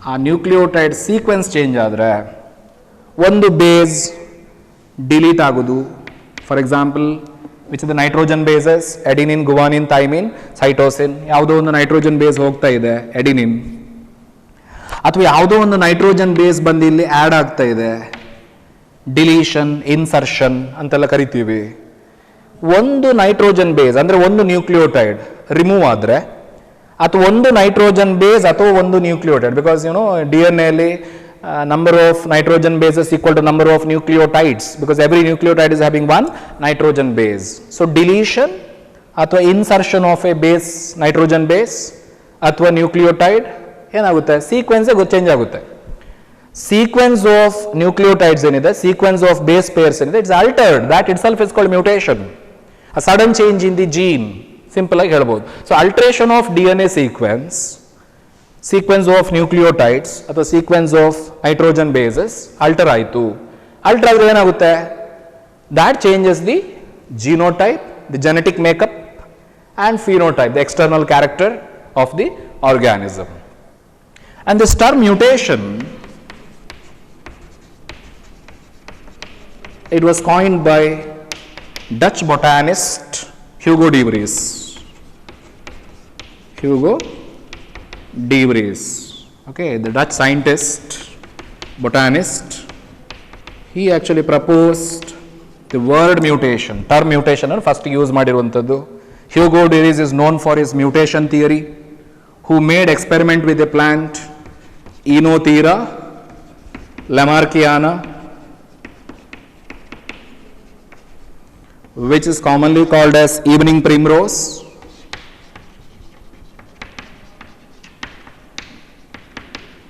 ಆ nucleotide sequence change ಆದರೆ ಒಂದು base delete ಆಗೋದು. For example, which the nitrogen bases, adenine, guanine, thymine, cytosine. ಯಾವುದೋ ಒಂದು ನೈಟ್ರೋಜನ್ ಬೇಸ್ ಹೋಗ್ತಾ ಇದೆ ಎಡಿನಿನ್, ಅಥವಾ ಯಾವುದೋ ಒಂದು ನೈಟ್ರೋಜನ್ ಬೇಸ್ ಬಂದು ಇಲ್ಲಿ ಆ್ಯಡ್ ಆಗ್ತಾ ಇದೆ, ಡಿಲೀಷನ್, ಇನ್ಸರ್ಷನ್ ಅಂತೆಲ್ಲ ಕರಿತೀವಿ. ಒಂದು ನೈಟ್ರೋಜನ್ ಬೇಸ್ ಅಂದರೆ ಒಂದು ನ್ಯೂಕ್ಲಿಯೋಟೈಡ್ ರಿಮೂವ್ ಆದರೆ, ಅಥವಾ ಒಂದು ನೈಟ್ರೋಜನ್ ಬೇಸ್ ಅಥವಾ ಒಂದು ನ್ಯೂಕ್ಲಿಯೋಟೈಡ್, ಬಿಕಾಸ್ DNA ಅಲ್ಲಿ number of nitrogen bases equal to number of nucleotides, because every nucleotide is having one nitrogen base. So deletion ಅಥವಾ insertion of A base, nitrogen base ಅಥವಾ nucleotide ಏನಾಗುತ್ತೆ, sequence change ಆಗುತ್ತೆ. Sequence of nucleotides ಏನಿದೆ, sequence of base pairs ಏನಿದೆ, it's altered. That it self is called mutation. a sudden change in the gene, simple ಆಗಿ ಹೇಳ್ಬೋದು. So alteration of DNA sequence of nucleotides ಅಥವಾ sequence of nitrogen bases alter ಆಯಿತು. alter ಆದರೆ ಏನಾಗುತ್ತೆ? that changes the genotype, the genetic makeup and phenotype, the external character of the organism. And this term mutation, it was coined by Dutch botanist Hugo de Vries. Hugo de Vries, okay, the Dutch scientist, botanist. He actually proposed the word mutation, term mutation and first use ಮಾಡಿರುವಂಥದ್ದು. Hugo de Vries is known for his mutation theory, who made experiment with a plant Enothera lamarckiana, which is commonly called as evening primrose.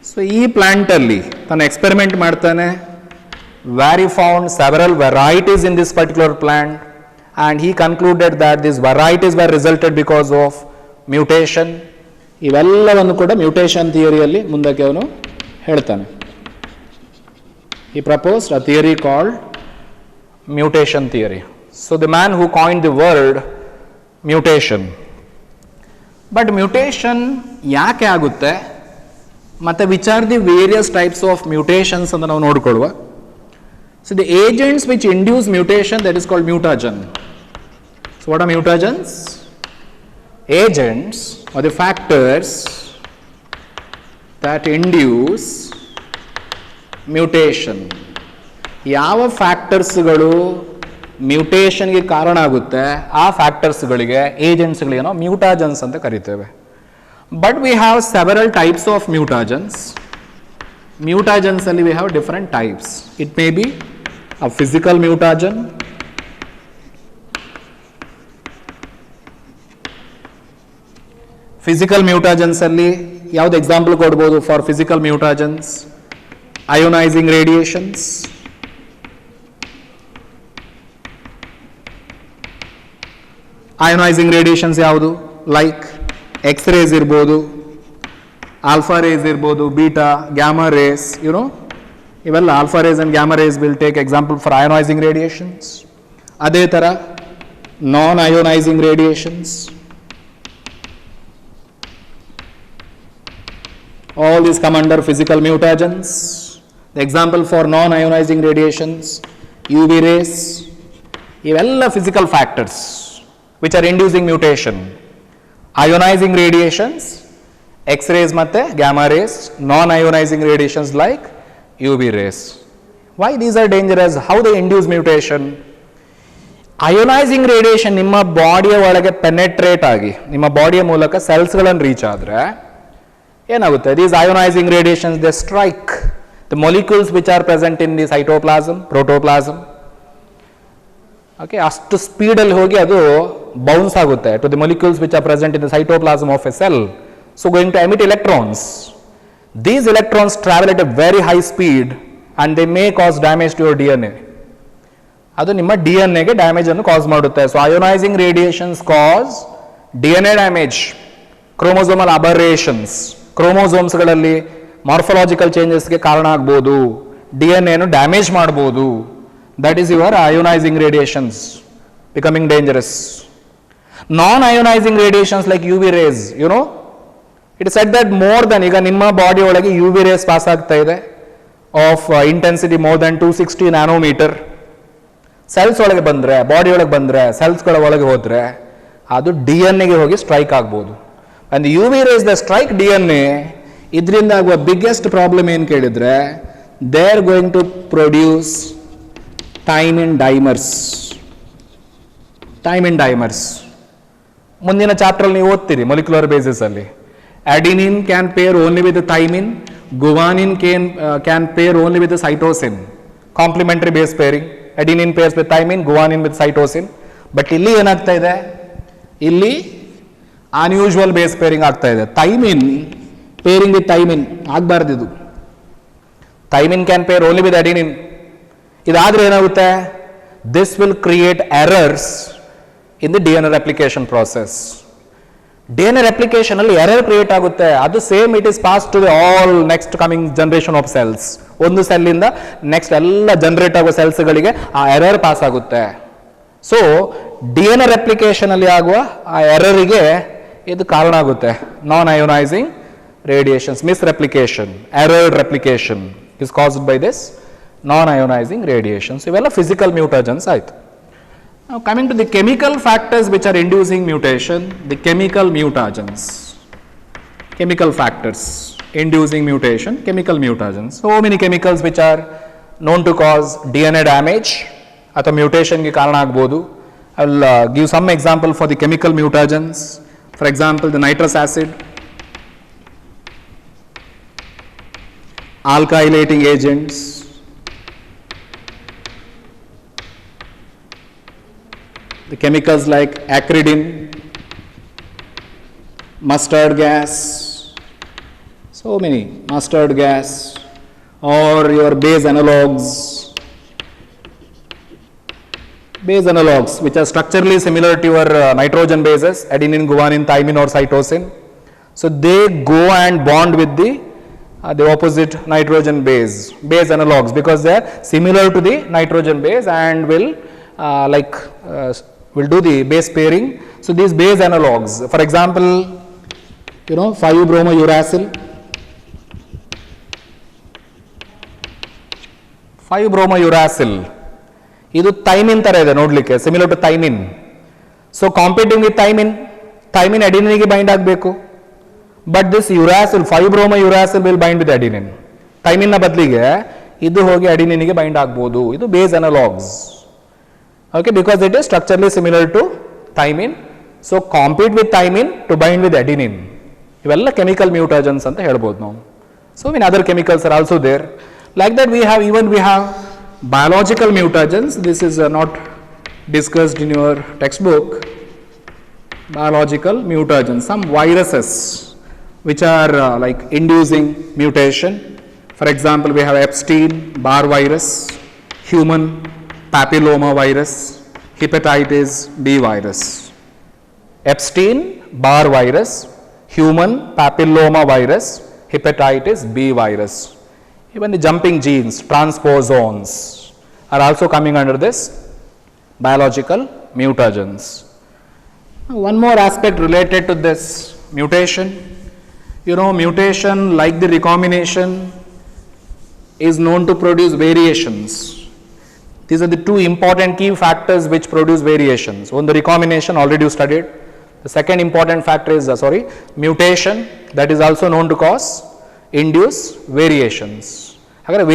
So ಈ plant ಅಲ್ಲಿ ತಾನು experiment ಮಾಡ್ತಾನೆ, where he found several varieties in this particular plant, and he concluded that these varieties were resulted because of mutation. ಇವೆಲ್ಲವನ್ನು ಕೂಡ mutation ಥಿಯರಿಯಲ್ಲಿ ಮುಂದಕ್ಕೆ ಅವನು ಹೇಳ್ತಾನೆ. He proposed a theory called mutation theory. So the man who coined the word mutation. But mutation ಯಾಕೆ ಆಗುತ್ತೆ ಮತ್ತೆ which are the various types of mutations ಅಂತ ನಾವು ನೋಡಿಕೊಳ್ಳುವ. So the agents which induce mutation, that is called mutagen. So what are mutagens? Agents or the factors that induce mutation. ಯಾವ ಫ್ಯಾಕ್ಟರ್ಸ್ಗಳು ಮ್ಯೂಟೇಷನ್ಗೆ ಕಾರಣ ಆಗುತ್ತೆ ಆ ಫ್ಯಾಕ್ಟರ್ಸ್ಗಳಿಗೆ ಏಜೆಂಟ್ಸ್ಗಳಿಗೇನೋ ಮ್ಯೂಟಾಜನ್ಸ್ ಅಂತ ಕರಿತೇವೆ. But we have several types of mutagens. Mutagens ಅಲ್ಲಿ we have different types. It may be a physical mutagen, physical mutagens ಅಲ್ಲಿ ಯಾವ್ದು example ಕೊಡ್ಬೋದು for physical mutagens? Ionizing radiations, ionizing radiations ಯಾವುದು? ಲೈಕ್ ಎಕ್ಸ್-ರೇಸ್ ಇರ್ಬೋದು, alpha rays ಇರ್ಬೋದು, beta, gamma rays, ಇವೆಲ್ಲ alpha rays and gamma rays will take example for ionizing radiations. ಅದೇ ಥರ non ionizing radiations, all these come under physical mutagens. The example for non-ionizing radiations, UV rays, ಇವೆಲ್ಲ physical factors which are inducing mutation. Ionizing radiations, X-rays ಮತ್ತೆ gamma rays, non-ionizing radiations like UV rays. Why these are dangerous? How they induce mutation? Ionizing radiation ನಿಮ್ಮ ಬಾಡಿಯ ಒಳಗೆ penetrate ಆಗಿ ನಿಮ್ಮ ಬಾಡಿಯ ಮೂಲಕ ಸೆಲ್ಸ್ಗಳನ್ನು reach ಆದರೆ ಏನಾಗುತ್ತೆ? These ionizing radiations, they strike the molecules which are present in the cytoplasm, protoplasm. Okay, ಅಷ್ಟು ಸ್ಪೀಡಲ್ಲಿ ಹೋಗಿ ಅದು ಬೌನ್ಸ್ ಆಗುತ್ತೆ to the molecules which are present in the cytoplasm of a cell. So going to emit electrons. These electrons travel at a very high speed and they may cause damage to your DNA. ಅದು ನಿಮ್ಮ DNA-ಗೆ damage ಅನ್ನು ಕಾಸ್ ಮಾಡುತ್ತೆ. So ionizing radiations cause DNA damage, chromosomal aberrations. ಕ್ರೋಮೋಸೋಮ್ಸ್ಗಳಲ್ಲಿ morphological ಚೇಂಜಸ್ಗೆ ಕಾರಣ ಆಗ್ಬೋದು, DNA-ನು damage ಮಾಡ್ಬೋದು. That is your ionizing radiations becoming dangerous. Non ionizing radiations like UV rays, it set that more than, ಈಗ ನಿಮ್ಮ ಬಾಡಿ ಒಳಗೆ UV ರೇಸ್ ಪಾಸ್ ಆಗ್ತಾ ಇದೆ of intensity more than 260 nanometre. Cells ಒಳಗೆ ಬಂದರೆ, ಬಾಡಿ ಒಳಗೆ ಬಂದರೆ, ಸೆಲ್ಸ್ಗಳ ಒಳಗೆ ಹೋದರೆ ಅದು DNA-ಗೆ ಹೋಗಿ ಸ್ಟ್ರೈಕ್ ಆಗ್ಬೋದು. And the UV rays that strike DNA, ಇದರಿಂದ ಆಗುವ ಬಿಗ್ಗೆಸ್ಟ್ ಪ್ರಾಬ್ಲಮ್ ಏನು ಕೇಳಿದ್ರೆ, they are going to produce thymine dimers. Thymine dimers ಮುಂದಿನ ಚಾಪ್ಟರ್ ನೀವು ಓದ್ತೀರಿ ಮೊಲಿಕ್ಯುಲರ್ ಬೇಸಿಸ್ ಅಲ್ಲಿ. Adenine can pair only with thymine, guanine can pair only with cytosine. Complementary base pairing, adenine pairs with thymine, guanine with cytosine. But ಇಲ್ಲಿ ಏನಾಗ್ತಾ ಇದೆ, ಇಲ್ಲಿ unusual base pairing ಆಗ್ತಾ ಇದೆ. ಥೈಮಿನ್ ಪೇರಿಂಗ್ ವಿತ್ ಥೈಮಿನ್ ಆಗಬಾರ್ದು. Thymine can pair only with adenine. ಇದಾದ್ರೆ ಏನಾಗುತ್ತೆ, this will create errors in the DNA replication process. DNA replication ಅಲ್ಲಿ error create ಆಗುತ್ತೆ, ಅದು same it is pass to the all next coming generation of cells. ಒಂದು cell ಇಂದ next ಎಲ್ಲ generate ಆಗೋ cells ಗಳಿಗೆ ಆ ಎರರ್ ಪಾಸ್ ಆಗುತ್ತೆ. ಸೊ DNA replication ಅಲ್ಲಿ ಆಗುವ ಆ ಎರರಿಗೆ ಇದು ಕಾರಣ ಆಗುತ್ತೆ. Non ionizing radiations, mis replication, erred replication is caused by this non-ionizing radiations. ಇವೆಲ್ಲ physical mutagens ಆಯ್ತು. Now coming to the chemical factors which are inducing mutation, the chemical mutagens, chemical factors inducing mutation, chemical mutagens. So many chemicals which are known to cause DNA damage ಅಥವಾ mutation ಗೆ ಕಾರಣ ಆಗಬಹುದು. I will give some example for the chemical mutagens. For example, the nitrous acid, alkylating agents, the chemicals like acridin, mustard gas, so many, mustard gas, or your base analogues, which are structurally similar to your nitrogen bases, adenine, guanine, thymine or cytosine. So they go and bond with the opposite nitrogen base analogues, because they are similar to the nitrogen base and will will do the base pairing. So these base analogues, for example, 5-bromouracil, 5-bromouracil ಇದು thymine ತರ ಇದೆ ನೋಡ್ಲಿಕ್ಕೆ, similar to thymine. So competing with thymine ಅಡಿನಿನ್ಗೆ bind ಆಗಬೇಕು. But this uracil, 5-bromouracil will bind with adenine. ಥೈಮಿನ್ನ ಬದಲಿಗೆ ಇದು ಹೋಗಿ ಅಡಿನಿನ್ಗೆ ಬೈಂಡ್ ಆಗ್ಬೋದು. ಇದು base analogues. Okay, because it is structurally similar to thymine. So compete with thymine to bind with adenine. ಇವೆಲ್ಲ ಕೆಮಿಕಲ್ ಮ್ಯೂಟಾಜನ್ಸ್ ಅಂತ ಹೇಳ್ಬೋದು ನಾವು. So in other chemicals are also there. Like that we have biological mutagens. This is not discussed in your textbook. Biological mutagens, some viruses which are like inducing mutation. For example, we have Epstein-Barr virus, human papilloma virus, hepatitis B virus. Epstein-Barr virus, human papilloma virus, hepatitis B virus. Even the jumping genes, transposons, are also coming under this biological mutagens. One more aspect related to this mutation, mutation like the recombination is known to produce variations. These are the two important key factors which produce variations. One, the recombination, already you studied. The second important factor is mutation, that is also known to induce variations. ಹಾಗಾದರೆ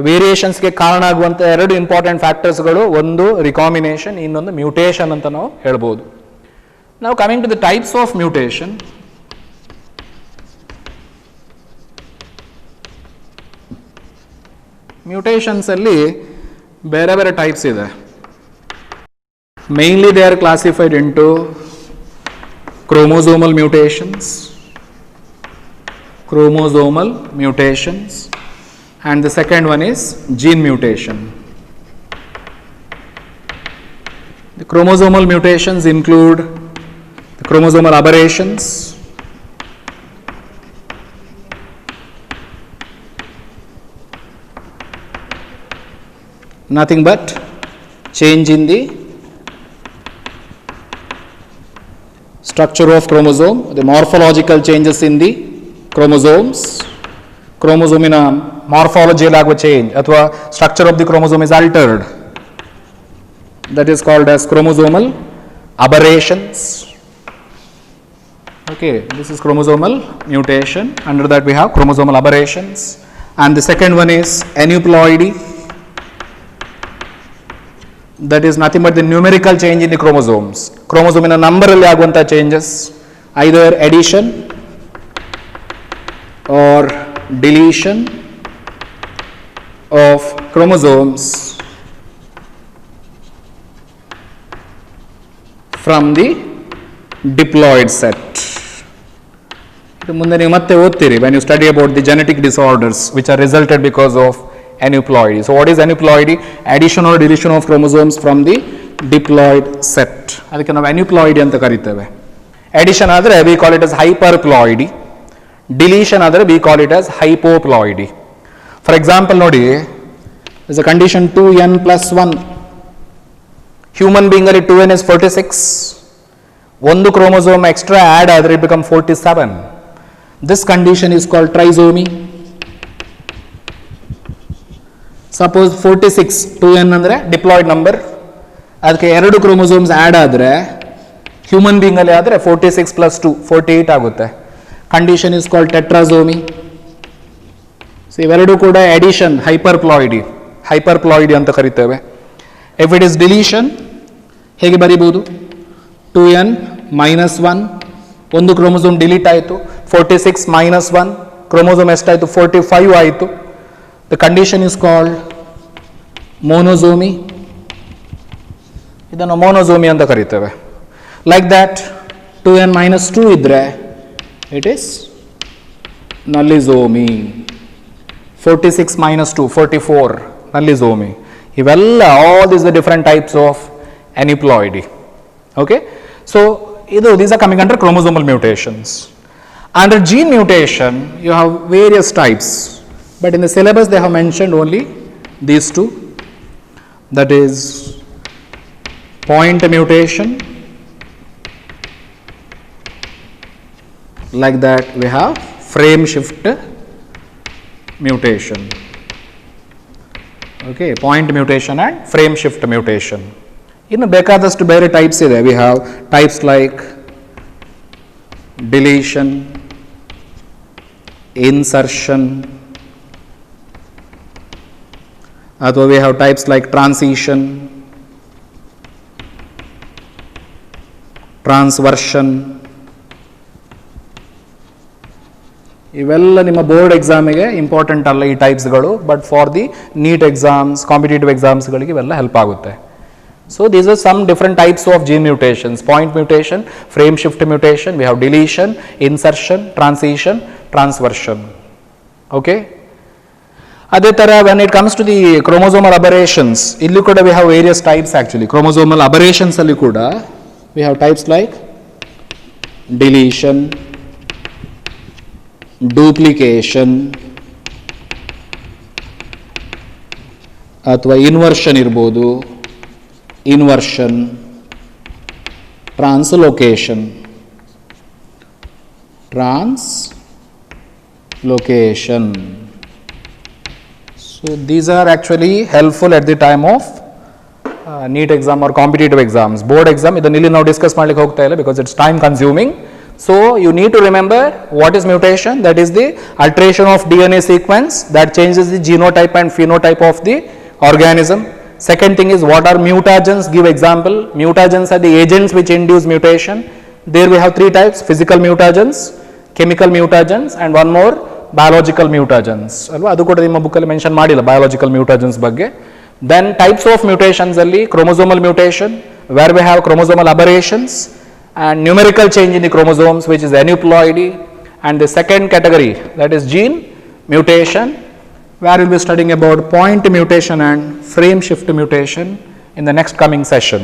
ವೇರಿಯೇಷನ್ಸ್ಗೆ ಕಾರಣ ಆಗುವಂಥ ಎರಡು important ಫ್ಯಾಕ್ಟರ್ಸ್ಗಳು, ಒಂದು recombination, ಇನ್ನೊಂದು mutation ಅಂತ ನಾವು ಹೇಳ್ಬೋದು. ನಾವು coming to the types of mutation. Mutations ಅಲ್ಲಿ ಬೇರೆ ಬೇರೆ ಟೈಪ್ಸ್ ಇದೆ. Mainly they are classified into chromosomal mutations, and the second one is gene mutation. The chromosomal mutations include the chromosomal aberrations, nothing but change in the structure of chromosome, the morphological changes in the chromosomes. ಕ್ರೋಮೋಸೋಮಿನ ಮಾರ್ಫಾಲಜಿಯಲ್ಲಿ ಆಗುವ change ಅಥವಾ structure of the chromosome is altered, that is called as chromosomal aberrations. Okay, this is chromosomal mutation. Under that we have chromosomal aberrations. And the second one is aneuploidy. That is nothing but the numerical change in the chromosomes. Chromosome number alli aguanta changes, either addition or deletion of chromosomes from the diploid set. ಮುಂದೆ ನೀವು ಮತ್ತೆ ಓದ್ತೀರಿ when you study about the genetic disorders which are resulted because of aneuploidy. So what is aneuploidy? Addition or deletion of chromosomes from the diploid set, ಅದಕ್ಕೆ ನಾವು aneuploidy ಅಂತ ಕರಿತೇವೆ. Addition ಆದರೆ we call it as hyperploidy, deletion ಆದರೆ we call it as hypoploidy. For example ನೋಡಿ, is a condition 2n + 1. Human being ಅಲ್ಲಿ 2n is 46. ಒಂದು chromosome extra add ಆದರೆ it become 47. This condition is called trisomy. Suppose 46 2n ಅಂದರೆ diploid number, ಅದಕ್ಕೆ 2 chromosomes add ಆದರೆ human being ಅಲ್ಲಿ ಆದರೆ 46 + 2 48 ಆಗುತ್ತೆ. Condition is called tetrasomy. So ಇವೆರಡು ಕೂಡ ಎಡಿಷನ್, ಹೈಪರ್ಪ್ಲಾಯ್ಡಿ ಅಂತ ಕರಿತೇವೆ. ಇಫ್ ಇಟ್ ಇಸ್ ಡಿಲೀಷನ್ ಹೇಗೆ ಬರಿಬಹುದು? 2n - 1, ಒಂದು ಕ್ರೋಮೋಸೋಮ್ ಡಿಲೀಟ್ ಆಯಿತು. 46 - 1 ಕ್ರೋಮೋಸೋಮ್ ಎಷ್ಟಾಯಿತು? 45 ಆಯಿತು. The condition is called monosomy. ಇದನ್ನು ಮೋನೋಸೋಮಿ ಅಂತ ಕರಿತೇವೆ. ಲೈಕ್ ದ್ಯಾಟ್ 2n - 2 ಇದ್ದರೆ ಇಟ್ ಈಸ್ ನಲ್ಲಿಸೋಮಿ. 46 - 2 44 ನಲ್ಲಿಸೋಮಿ. ಇವೆಲ್ಲ all these the different types of aneuploidy. Okay, so these are coming under chromosomal mutations. Under gene mutation you have various types, but in the syllabus they have mentioned only these two, that is point mutation, like that we have frame shift mutation. Okay, point mutation and frame shift mutation. ಇನ್ನು ಬೇಕಾದಷ್ಟು ಬೇರೆ types ಇದೆ. We have types like deletion, insertion, ಅಥವಾ we have types like transition, transversion. ಇವೆಲ್ಲ ನಿಮ್ಮ board ಎಕ್ಸಾಮಿಗೆ important ಅಲ್ಲ ಈ ಟೈಪ್ಸ್ಗಳು, but for the NEET exams, competitive ಎಕ್ಸಾಮ್ಸ್ಗಳಿಗೆ ಇವೆಲ್ಲ ಹೆಲ್ಪ್ ಆಗುತ್ತೆ. So these are some different types of gene mutations: point mutation, frame shift mutation, we have deletion, insertion, transition, transversion. Okay, ಅದೇ ತರ when it comes to the chromosomal aberrations, ಇಲ್ಲಿ ಕೂಡ we have various types actually. Chromosomal aberrations ಅಲ್ಲಿ ಕೂಡ we have types like deletion, duplication, ಅಥವಾ inversion ಇರ್ಬೋದು, inversion, translocation. So these are actually helpful at the time of NEET exam or competitive exams. Board exam idannu illi now discuss ಮಾಡ್ಲಿಕ್ಕೆ ಹೋಗ್ತಾ ಇಲ್ಲ because it's time consuming. So you need to remember what is mutation. That is the alteration of DNA sequence that changes the genotype and phenotype of the organism. Second thing is what are mutagens. Give example. Mutagens are the agents which induce mutation. There we have three types: physical mutagens, chemical mutagens, and one more biological mutagens. ಅಲ್ವಾ, ಅದು ಕೂಡ ನಿಮ್ಮ ಬುಕ್ಕಲ್ಲಿ mention ಮಾಡಿಲ್ಲ biological mutagens ಬಗ್ಗೆ. Then types of mutations ಅಲ್ಲಿ chromosomal mutation, where we have chromosomal aberrations and numerical change in the chromosomes, which is aneuploidy. And the second category, that is gene mutation, where we will be studying about point mutation and frame shift mutation in the next coming session.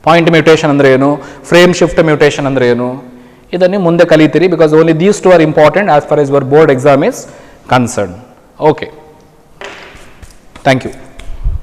Point mutation ಅಂದ್ರೆ ಏನು, frame shift mutation ಅಂದ್ರೆ ಏನು, ಇದನ್ನು ಮುಂದೆ ಕಲಿತೀರಿ, because only these two are important as far as your board exam is concerned. Okay, thank you.